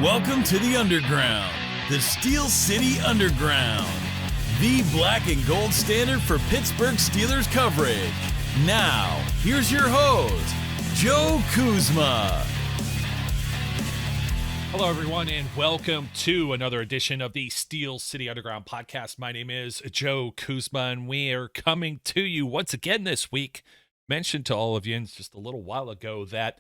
Welcome to the Underground, the Steel City Underground, the black and gold standard for Pittsburgh Steelers coverage. Now, here's your host, Joe Kuzma. Hello, everyone, and welcome to another edition of the Steel City Underground podcast. My name is Joe Kuzma, and we are coming to you once again this week. Mentioned to all of you just a little while ago that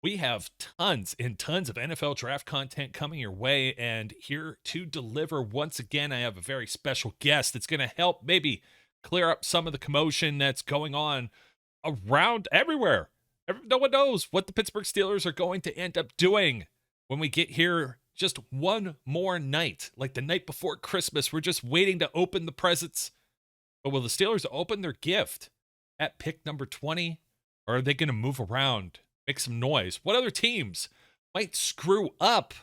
we have tons and tons of NFL draft content coming your way, and here to deliver once again, I have a very special guest that's going to help maybe clear up some of the commotion that's going on around everywhere. No one knows what the Pittsburgh Steelers are going to end up doing when we get here just one more night, like the night before Christmas. We're just waiting to open the presents. But will the Steelers open their gift at pick number 20? Or are they going to move around, make some noise? What other teams might screw up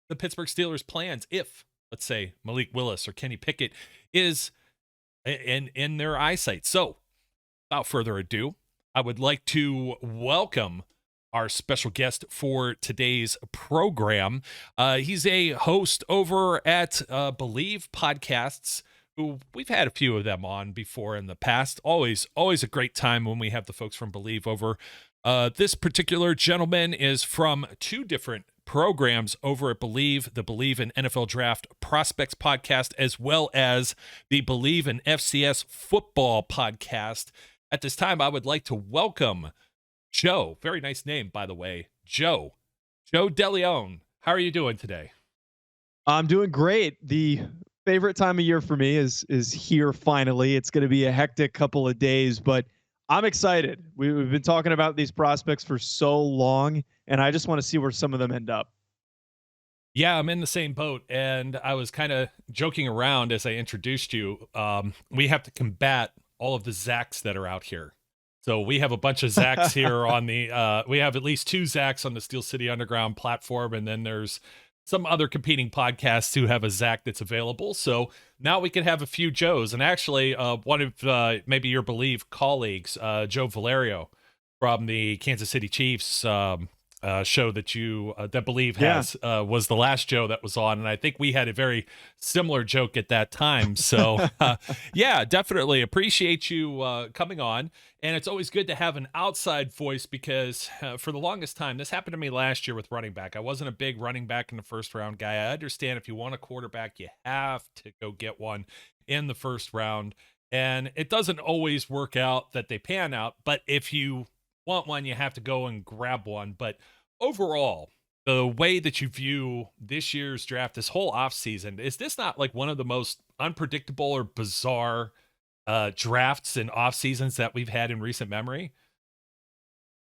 the Pittsburgh Steelers' plans if, let's say, Malik Willis or Kenny Pickett is in their eyesight? So, without further ado, I would like to welcome our special guest for today's program. He's a host over at BLEAV Podcasts, who we've had a few of them on before in the past. Always a great time when we have the folks from BLEAV over. This particular gentleman is from two different programs over at BLEAV, the BLEAV in NFL Draft Prospects podcast, as well as the BLEAV in FCS Football podcast. At this time, I would like to welcome Joe. Very nice name, by the way. Joe DeLeone. How are you doing today? I'm doing great. The favorite time of year for me is here finally. It's going to be a hectic couple of days, but I'm excited. We've been talking about these prospects for so long, and I just want to see where some of them end up. Yeah, I'm in the same boat, and I was kind of joking around as I introduced you. We have to combat all of the Zachs that are out here. So we have a bunch of Zachs here on the, we have at least two Zachs on the Steel City Underground platform. And then there's some other competing podcasts who have a Zach that's available. So now we can have a few Joes. And actually one of maybe your BLEAV colleagues, Joe Valerio from the Kansas City Chiefs show that you that BLEAV has was the last Joe that was on, and I think we had a very similar joke at that time. So yeah, definitely appreciate you coming on, and it's always good to have an outside voice because for the longest time, this happened to me last year with running back. I wasn't a big running back in the first round guy. I understand if you want a quarterback, you have to go get one in the first round, and it doesn't always work out that they pan out, but if you want one, you have to go and grab one. But overall, the way that you view this year's draft, this whole offseason, is this not like one of the most unpredictable or bizarre drafts and off seasons that we've had in recent memory?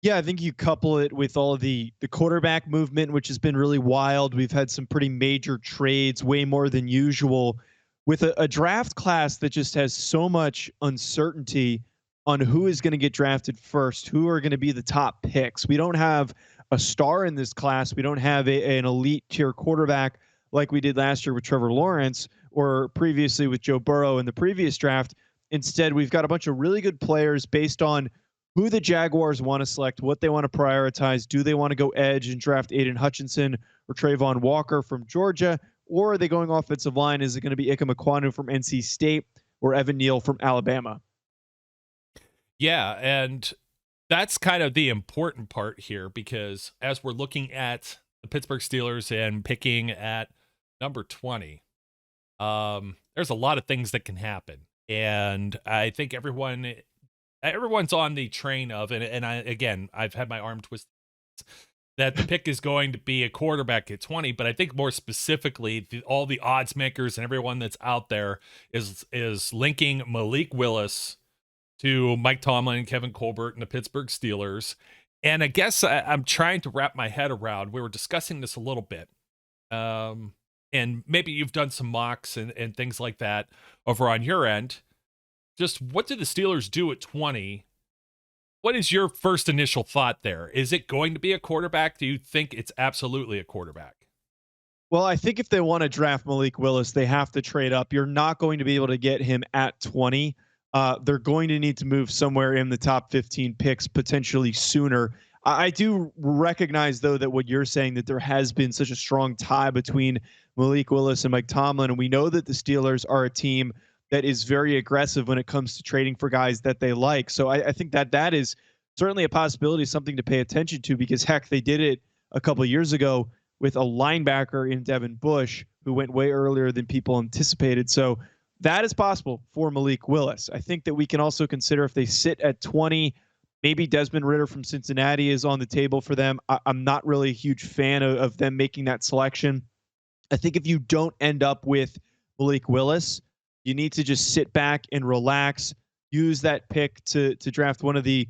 Yeah, I think you couple it with all of the quarterback movement, which has been really wild. We've had some pretty major trades, way more than usual, with a draft class that just has so much uncertainty on who is going to get drafted first, who are going to be the top picks. We don't have a star in this class. We don't have an elite tier quarterback like we did last year with Trevor Lawrence or previously with Joe Burrow in the previous draft. Instead, we've got a bunch of really good players based on who the Jaguars want to select, what they want to prioritize. Do they want to go edge and draft Aiden Hutchinson or Trayvon Walker from Georgia? Or are they going offensive line? Is it going to be Ikem Ekwonu from NC State or Evan Neal from Alabama? Yeah, and that's kind of the important part here, because as we're looking at the Pittsburgh Steelers and picking at number 20, there's a lot of things that can happen. And I think everyone's on the train of, and I've had my arm twisted, that the pick is going to be a quarterback at 20, but I think more specifically, all the odds makers and everyone that's out there is linking Malik Willis to Mike Tomlin and Kevin Colbert and the Pittsburgh Steelers. And I guess I'm trying to wrap my head around, we were discussing this a little bit, and maybe you've done some mocks and things like that over on your end. Just what did the Steelers do at 20? What is your first initial thought there? Is it going to be a quarterback? Do you think it's absolutely a quarterback? Well, I think if they want to draft Malik Willis, they have to trade up. You're not going to be able to get him at 20. They're going to need to move somewhere in the top 15 picks, potentially sooner. I do recognize, though, that what you're saying, that there has been such a strong tie between Malik Willis and Mike Tomlin. And we know that the Steelers are a team that is very aggressive when it comes to trading for guys that they like. So I think that is certainly a possibility, something to pay attention to, because heck, they did it a couple of years ago with a linebacker in Devin Bush who went way earlier than people anticipated. So that is possible for Malik Willis. I think that we can also consider, if they sit at 20, maybe Desmond Ridder from Cincinnati is on the table for them. I'm not really a huge fan of them making that selection. I think if you don't end up with Malik Willis, you need to just sit back and relax, use that pick to draft one of the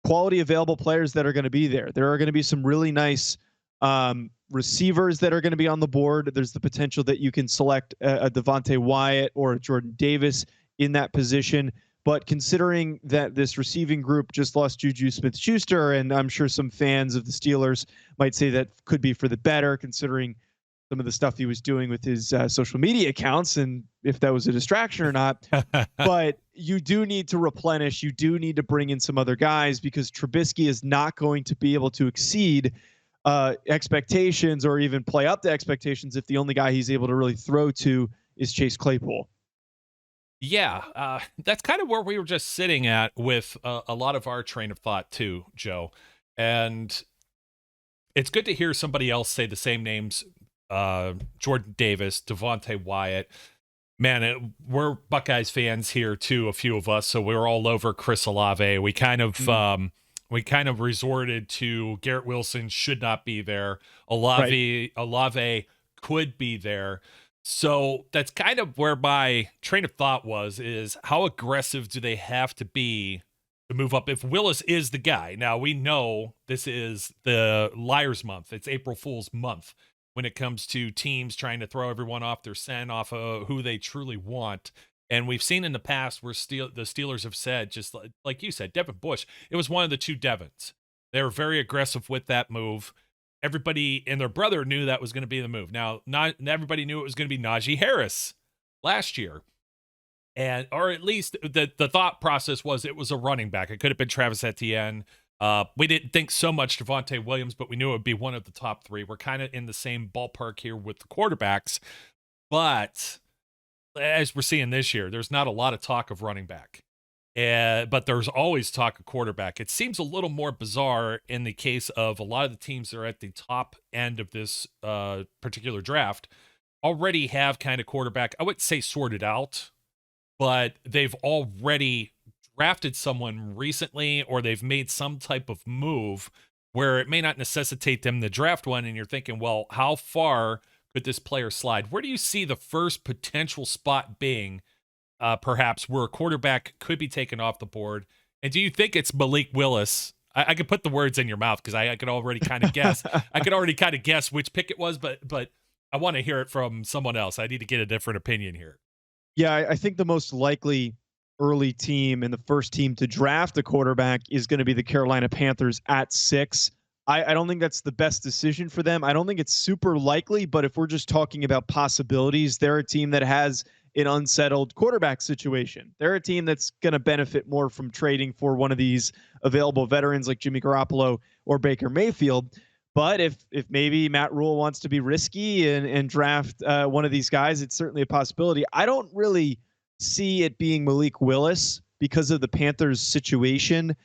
quality available players that are going to be there. There are going to be some really nice receivers that are going to be on the board. There's the potential that you can select a Devontae Wyatt or a Jordan Davis in that position. But considering that this receiving group just lost Juju Smith-Schuster, and I'm sure some fans of the Steelers might say that could be for the better, considering some of the stuff he was doing with his social media accounts and if that was a distraction or not. But you do need to replenish. You do need to bring in some other guys, because Trubisky is not going to be able to exceed expectations or even play up to expectations if the only guy he's able to really throw to is Chase Claypool. Yeah, that's kind of where we were just sitting at with a lot of our train of thought too, Joe. And it's good to hear somebody else say the same names. Jordan Davis, Devontae Wyatt. Man, we're Buckeyes fans here too, a few of us, so we're all over Chris Olave. We kind of resorted to Garrett Wilson should not be there. Olave could be there. So that's kind of where my train of thought is how aggressive do they have to be to move up if Willis is the guy? Now, we know this is the liar's month. It's April Fool's month when it comes to teams trying to throw everyone off their scent, off of who they truly want. And we've seen in the past where the Steelers have said, just like you said, Devin Bush, it was one of the two Devins. They were very aggressive with that move. Everybody and their brother knew that was going to be the move. Now, not everybody knew it was going to be Najee Harris last year. Or at least the thought process was it was a running back. It could have been Travis Etienne. We didn't think so much Devontae Williams, but we knew it would be one of the top three. We're kind of in the same ballpark here with the quarterbacks. But as we're seeing this year, there's not a lot of talk of running back. But there's always talk of quarterback. It seems a little more bizarre in the case of a lot of the teams that are at the top end of this particular draft already have kind of quarterback, I wouldn't say sorted out, but they've already drafted someone recently, or they've made some type of move where it may not necessitate them to draft one. And you're thinking, well, how far could this player slide? Where do you see the first potential spot being perhaps where a quarterback could be taken off the board? And do you think it's Malik Willis? I could put the words in your mouth because I could already kind of guess. I could already kind of guess which pick it was, but I want to hear it from someone else. I need to get a different opinion here. Yeah, I think the most likely early team and the first team to draft a quarterback is going to be the Carolina Panthers at 6. I don't think that's the best decision for them. I don't think it's super likely, but if we're just talking about possibilities, they're a team that has an unsettled quarterback situation. They're a team that's going to benefit more from trading for one of these available veterans like Jimmy Garoppolo or Baker Mayfield. But if maybe Matt Rule wants to be risky and draft one of these guys, it's certainly a possibility. I don't really see it being Malik Willis because of the Panthers situation.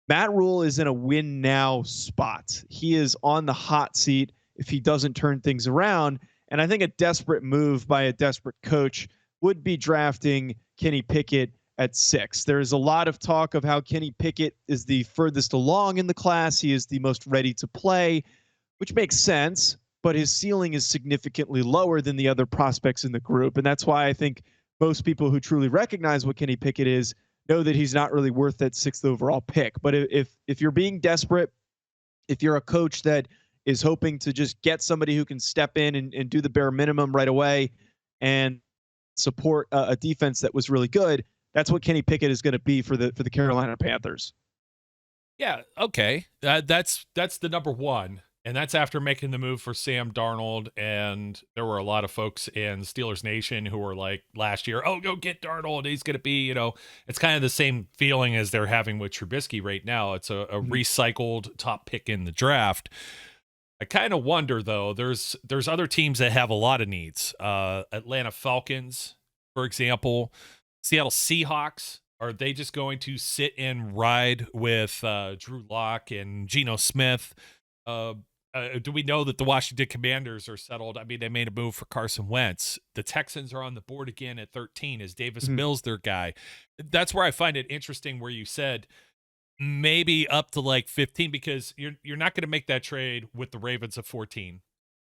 Matt Rule is in a win now spot. He is on the hot seat if he doesn't turn things around. And I think a desperate move by a desperate coach would be drafting Kenny Pickett at 6. There's a lot of talk of how Kenny Pickett is the furthest along in the class. He is the most ready to play, which makes sense, but his ceiling is significantly lower than the other prospects in the group. And that's why I think most people who truly recognize what Kenny Pickett is know that he's not really worth that 6th overall pick. But if you're being desperate, if you're a coach that is hoping to just get somebody who can step in and do the bare minimum right away and support a defense that was really good, that's what Kenny Pickett is going to be for the Carolina Panthers. Yeah, okay. That's the number one. And that's after making the move for Sam Darnold. And there were a lot of folks in Steelers Nation who were like last year, oh, go get Darnold. He's going to be, it's kind of the same feeling as they're having with Trubisky right now. It's a recycled top pick in the draft. I kind of wonder, though, there's other teams that have a lot of needs. Atlanta Falcons, for example, Seattle Seahawks. Are they just going to sit and ride with Drew Lock and Geno Smith? Do we know that the Washington Commanders are settled? I mean, they made a move for Carson Wentz. The Texans are on the board again at 13. Is Davis Mills their guy? That's where I find it interesting where you said maybe up to like 15, because you're not going to make that trade with the Ravens at 14.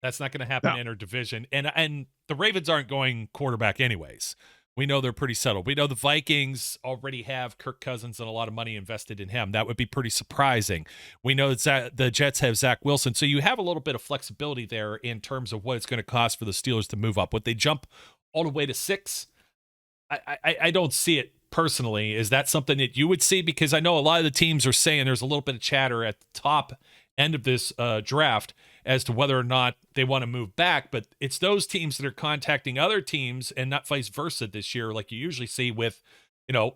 That's not going to happen in our division. And the Ravens aren't going quarterback anyways. We know they're pretty settled. We know the Vikings already have Kirk Cousins and a lot of money invested in him. That would be pretty surprising. We know that the Jets have Zach Wilson. So you have a little bit of flexibility there in terms of what it's going to cost for the Steelers to move up. Would they jump all the way to 6? I don't see it personally. Is that something that you would see? Because I know a lot of the teams are saying there's a little bit of chatter at the top end of this draft as to whether or not they want to move back, but it's those teams that are contacting other teams and not vice versa this year, like you usually see with,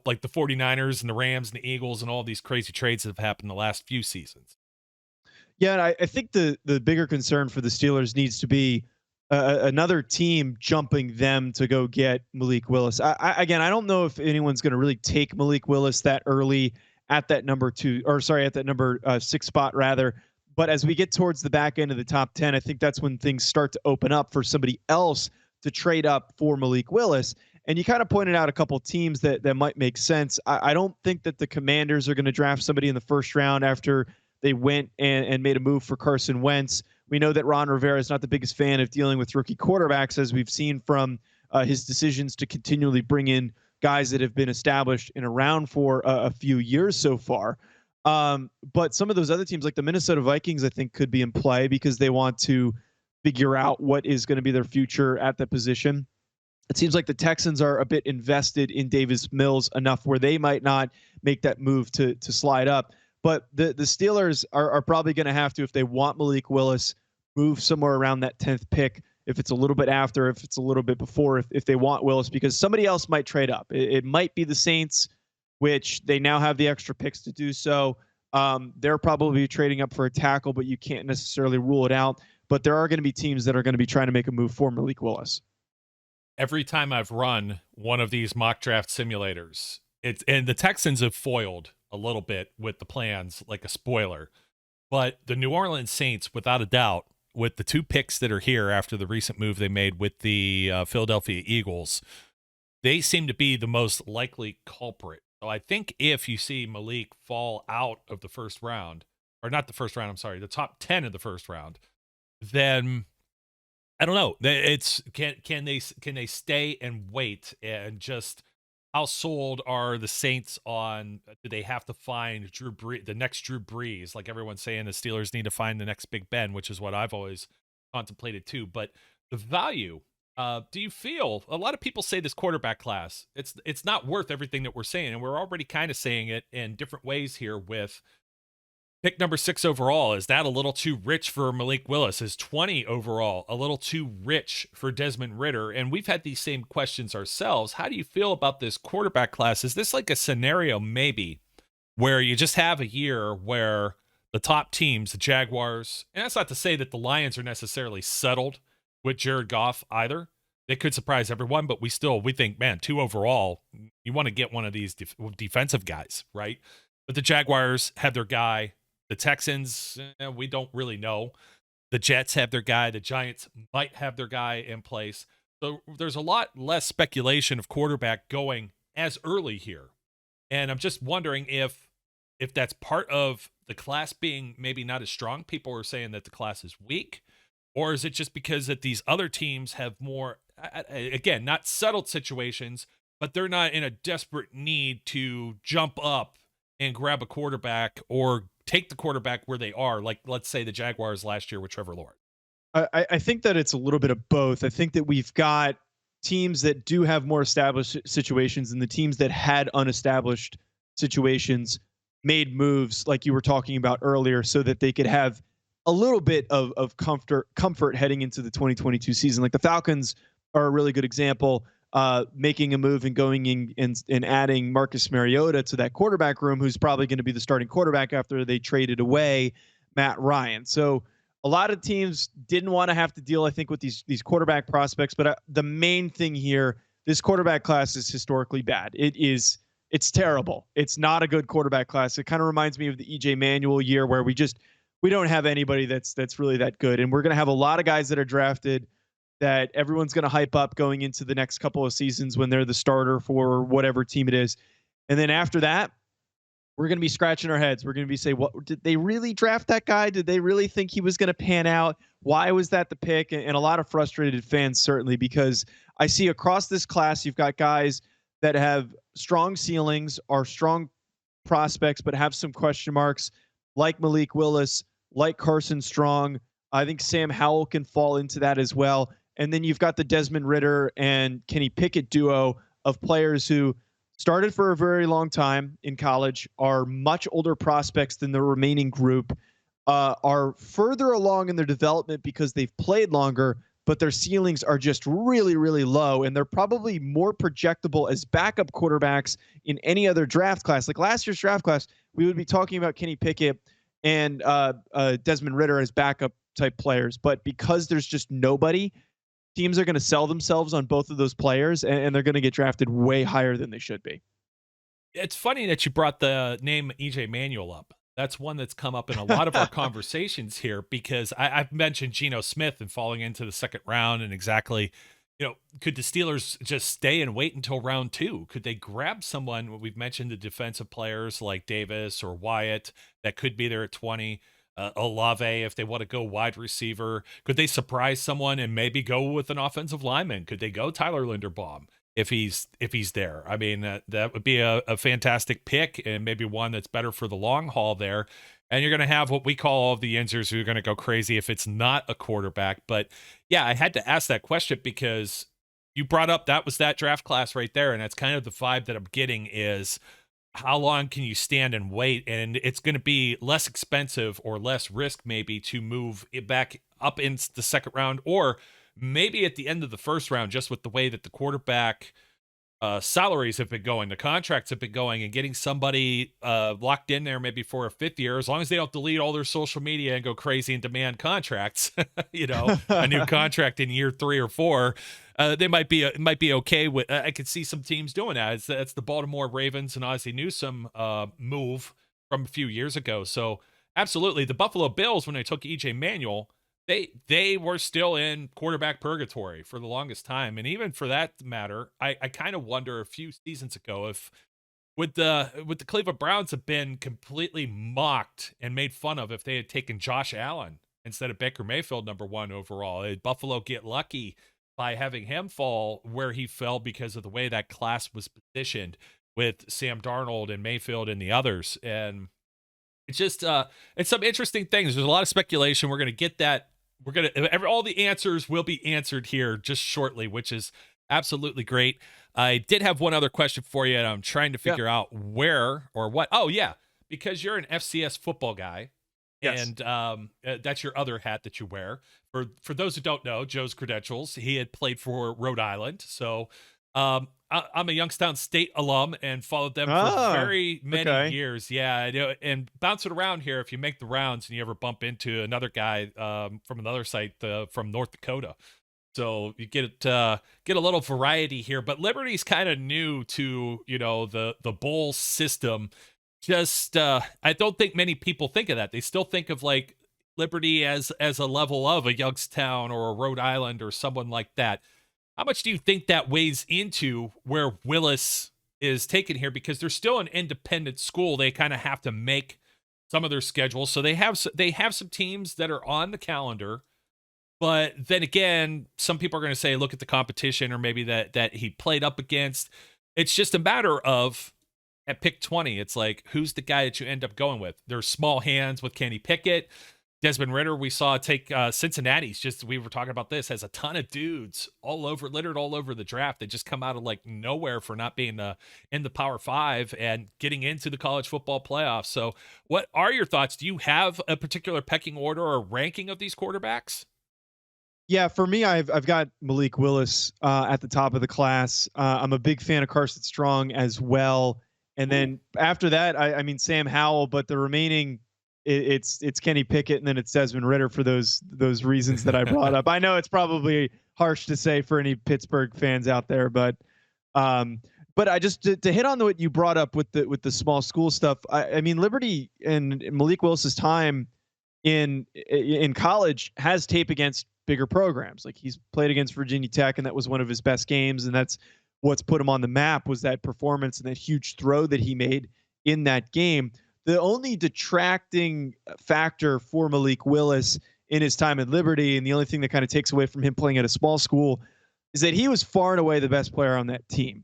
like the 49ers and the Rams and the Eagles and all these crazy trades that have happened the last few seasons. Yeah, and I think the bigger concern for the Steelers needs to be another team jumping them to go get Malik Willis. I don't know if anyone's going to really take Malik Willis that early at that number 6 spot rather. But as we get towards the back end of the top 10, I think that's when things start to open up for somebody else to trade up for Malik Willis. And you kind of pointed out a couple teams that might make sense. I don't think that the Commanders are going to draft somebody in the first round after they went and made a move for Carson Wentz. We know that Ron Rivera is not the biggest fan of dealing with rookie quarterbacks, as we've seen from his decisions to continually bring in guys that have been established and around for a few years so far. But some of those other teams, like the Minnesota Vikings, I think could be in play because they want to figure out what is going to be their future at that position. It seems like the Texans are a bit invested in Davis Mills enough where they might not make that move to slide up. But the Steelers are probably going to have to, if they want Malik Willis, move somewhere around that 10th pick. If it's a little bit after, if it's a little bit before, if they want Willis, because somebody else might trade up. It might be the Saints, which they now have the extra picks to do so. They're probably trading up for a tackle, but you can't necessarily rule it out. But there are going to be teams that are going to be trying to make a move for Malik Willis. Every time I've run one of these mock draft simulators, and the Texans have foiled a little bit with the plans, like a spoiler. But the New Orleans Saints, without a doubt, with the 2 picks that are here after the recent move they made with the Philadelphia Eagles, they seem to be the most likely culprit. So I think if you see Malik fall out of the first round, or not the first round, I'm sorry, the top 10 of the first round, then I don't know. It's can they stay and wait, and just how sold are the Saints on? Do they have to find the next Drew Brees? Like everyone's saying, the Steelers need to find the next Big Ben, which is what I've always contemplated too. But the value. Do you feel a lot of people say this quarterback class, it's not worth everything that we're saying, and we're already kind of saying it in different ways here with pick number 6 overall. Is that a little too rich for Malik Willis? Is 20 overall a little too rich for Desmond Ridder? And we've had these same questions ourselves. How do you feel about this quarterback class? Is this like a scenario maybe where you just have a year where the top teams, the Jaguars, and that's not to say that the Lions are necessarily settled with Jared Goff either. They could surprise everyone, but we think, man, 2 overall, you want to get one of these defensive guys, right? But the Jaguars have their guy. The Texans, we don't really know. The Jets have their guy. The Giants might have their guy in place. So there's a lot less speculation of quarterback going as early here. And I'm just wondering if that's part of the class being maybe not as strong. People are saying that the class is weak. Or is it just because that these other teams have more, again, not settled situations, but they're not in a desperate need to jump up and grab a quarterback or take the quarterback where they are, like let's say the Jaguars last year with Trevor Lawrence? I think that it's a little bit of both. I think that we've got teams that do have more established situations, and the teams that had unestablished situations made moves like you were talking about earlier so that they could have a little bit of comfort heading into the 2022 season. Like the Falcons are a really good example, making a move and going in and adding Marcus Mariota to that quarterback room, who's probably going to be the starting quarterback after they traded away Matt Ryan. So a lot of teams didn't want to have to deal, I think, with these quarterback prospects. But the main thing here, this quarterback class is historically bad. It's terrible. It's not a good quarterback class. It kind of reminds me of the EJ Manuel year where we don't have anybody that's really that good. And we're going to have a lot of guys that are drafted that everyone's going to hype up going into the next couple of seasons when they're the starter for whatever team it is. And then after that, we're going to be scratching our heads. We're going to be saying, what, did they really draft that guy? Did they really think he was going to pan out? Why was that the pick? And a lot of frustrated fans, certainly, because I see across this class, you've got guys that have strong ceilings, are strong prospects, but have some question marks, like Malik Willis, like Carson Strong. I think Sam Howell can fall into that as well. And then you've got the Desmond Ridder and Kenny Pickett duo of players who started for a very long time in college, are much older prospects than the remaining group, are further along in their development because they've played longer, but their ceilings are just really, really low. And they're probably more projectable as backup quarterbacks in any other draft class. Like last year's draft class, we would be talking about Kenny Pickett and Desmond Ridder as backup type players. But because there's just nobody, teams are going to sell themselves on both of those players, and they're going to get drafted way higher than they should be. It's funny that you brought the name EJ Manuel up. That's one that's come up in a lot of our conversations here, because I've mentioned Geno Smith and falling into the second round, and exactly, could the Steelers just stay and wait until round 2? Could they grab someone? We've mentioned the defensive players like Davis or Wyatt that could be there at 20. Olave, if they want to go wide receiver. Could they surprise someone and maybe go with an offensive lineman? Could they go Tyler Linderbaum if he's there? I mean, that would be a fantastic pick, and maybe one that's better for the long haul there. And you're going to have what we call all of the insers who are going to go crazy if it's not a quarterback. But yeah, I had to ask that question because you brought up that draft class right there, and that's kind of the vibe that I'm getting is, how long can you stand and wait? And it's going to be less expensive or less risk maybe to move it back up into the second round, or maybe at the end of the first round, just with the way that the quarterback salaries have been going, the contracts have been going, and getting somebody locked in there maybe for a 5th year, as long as they don't delete all their social media and go crazy and demand contracts, a new contract in year 3 or 4. They might be okay with. I could see some teams doing that. It's the Baltimore Ravens and Ozzie Newsome move from a few years ago. So absolutely, the Buffalo Bills, when they took EJ Manuel, they were still in quarterback purgatory for the longest time. And even for that matter, I kind of wonder a few seasons ago if would the Cleveland Browns have been completely mocked and made fun of if they had taken Josh Allen instead of Baker Mayfield number 1 overall. Did Buffalo get lucky by having him fall where he fell because of the way that class was positioned with Sam Darnold and Mayfield and the others? And it's just it's some interesting things. There's a lot of speculation. We're going to get that. All the answers will be answered here just shortly, which is absolutely great. I did have one other question for you, and I'm trying to figure out where or what. Oh yeah, because you're an FCS football guy. Yes. And that's your other hat that you wear. For those who don't know, Joe's credentials, he had played for Rhode Island. So I'm a Youngstown State alum and followed them for very many years. Yeah, and bouncing around here, if you make the rounds and you ever bump into another guy from another site from North Dakota. So you get a little variety here. But Liberty's kind of new to, the bowl system. Just I don't think many people think of that. They still think of like Liberty as a level of a Youngstown or a Rhode Island or someone like that. How much do you think that weighs into where Willis is taken here? Because they're still an independent school. They kind of have to make some of their schedules. So they have some teams that are on the calendar. But then again, some people are going to say, look at the competition, or maybe that he played up against. It's just a matter of, at pick 20, it's like, who's the guy that you end up going with? There's small hands with Kenny Pickett. Desmond Ridder, we saw take Cincinnati's we were talking about this, has a ton of dudes littered all over the draft that just come out of like nowhere for not being in the Power Five and getting into the college football playoffs. So what are your thoughts? Do you have a particular pecking order or ranking of these quarterbacks? Yeah, for me, I've got Malik Willis at the top of the class. I'm a big fan of Carson Strong as well. And then after that, I mean, Sam Howell, but the remaining it's Kenny Pickett and then it's Desmond Ridder for those reasons that I brought up. I know it's probably harsh to say for any Pittsburgh fans out there, but I just to hit on what you brought up with the small school stuff. I mean, Liberty and Malik Willis's time in college has tape against bigger programs. Like he's played against Virginia Tech, and that was one of his best games, and that's what's put him on the map was that performance and that huge throw that he made in that game. The only detracting factor for Malik Willis in his time at Liberty, and the only thing that kind of takes away from him playing at a small school, is that he was far and away the best player on that team.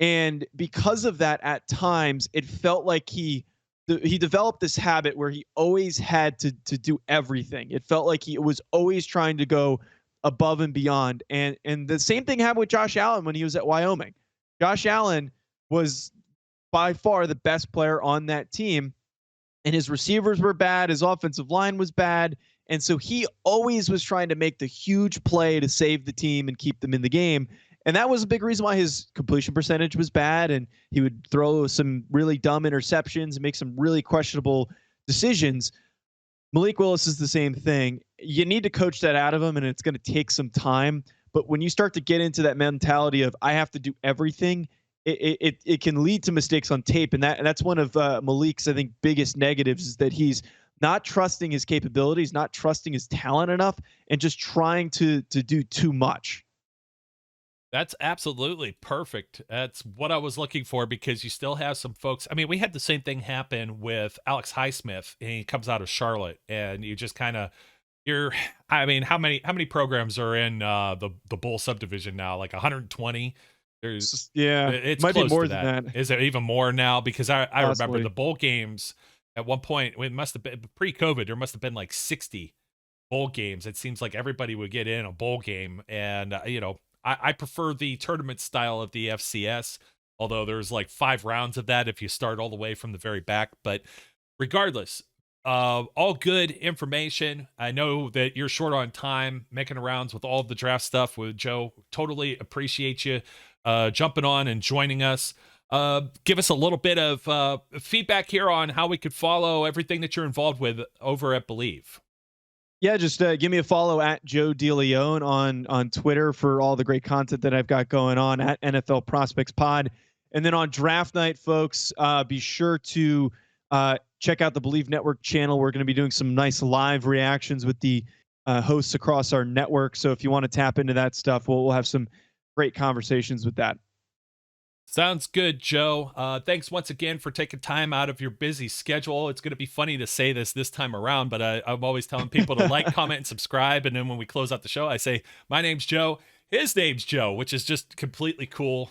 And because of that, at times, it felt like he developed this habit where he always had to do everything. It felt like he was always trying to go above and beyond. And the same thing happened with Josh Allen when he was at Wyoming. Josh Allen was by far the best player on that team, and his receivers were bad. His offensive line was bad. And so he always was trying to make the huge play to save the team and keep them in the game. And that was a big reason why his completion percentage was bad. And he would throw some really dumb interceptions and make some really questionable decisions. Malik Willis is the same thing. You need to coach that out of him, and it's going to take some time. But when you start to get into that mentality of I have to do everything, it can lead to mistakes on tape. And that's one of Malik's, I think, biggest negatives is that he's not trusting his capabilities, not trusting his talent enough, and just trying to do too much. That's absolutely perfect. That's what I was looking for, because you still have some folks. I mean, we had the same thing happen with Alex Highsmith, and he comes out of Charlotte, and you just kind of I mean, how many programs are in the Bowl subdivision now? Like 120. It's might close be more to than that. Is it even more now? Because I remember the bowl games at one point. It must have been pre-COVID. There must have been like 60 bowl games. It seems like everybody would get in a bowl game, and I prefer the tournament style of the FCS, although there's like 5 rounds of that if you start all the way from the very back. But regardless, all good information. I know that you're short on time making rounds with all of the draft stuff with Joe. Totally appreciate you jumping on and joining us. Give us a little bit of feedback here on how we could follow everything that you're involved with over at BLEAV. Yeah, just give me a follow at Joe DeLeone on Twitter for all the great content that I've got going on at NFL Prospects Pod. And then on draft night, folks, be sure to check out the BLEAV Network channel. We're going to be doing some nice live reactions with the hosts across our network. So if you want to tap into that stuff, we'll have some great conversations with that. Sounds good, Joe. Thanks once again for taking time out of your busy schedule. It's going to be funny to say this time around, but I'm always telling people to like, comment, and subscribe. And then when we close out the show, I say, my name's Joe. His name's Joe, which is just completely cool.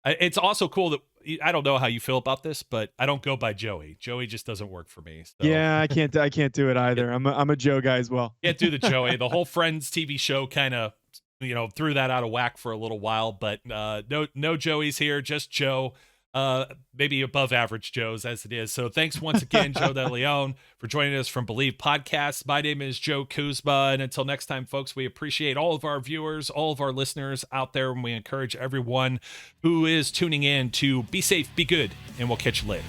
It's also cool that I don't know how you feel about this, but I don't go by Joey. Joey just doesn't work for me. So. Yeah, I can't do it either. I'm a Joe guy as well. Can't do the Joey. The whole Friends TV show kind of threw that out of whack for a little while, but no Joeys here, just Joe, maybe above average Joes as it is. So thanks once again, Joe DeLeone, for joining us from BLEAV Podcast. My name is Joe Kuzma, and until next time, folks, we appreciate all of our viewers, all of our listeners out there, and we encourage everyone who is tuning in to be safe, be good, and we'll catch you later.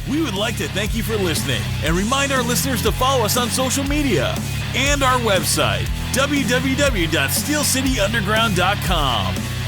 We would like to thank you for listening and remind our listeners to follow us on social media and our website, www.steelcityunderground.com.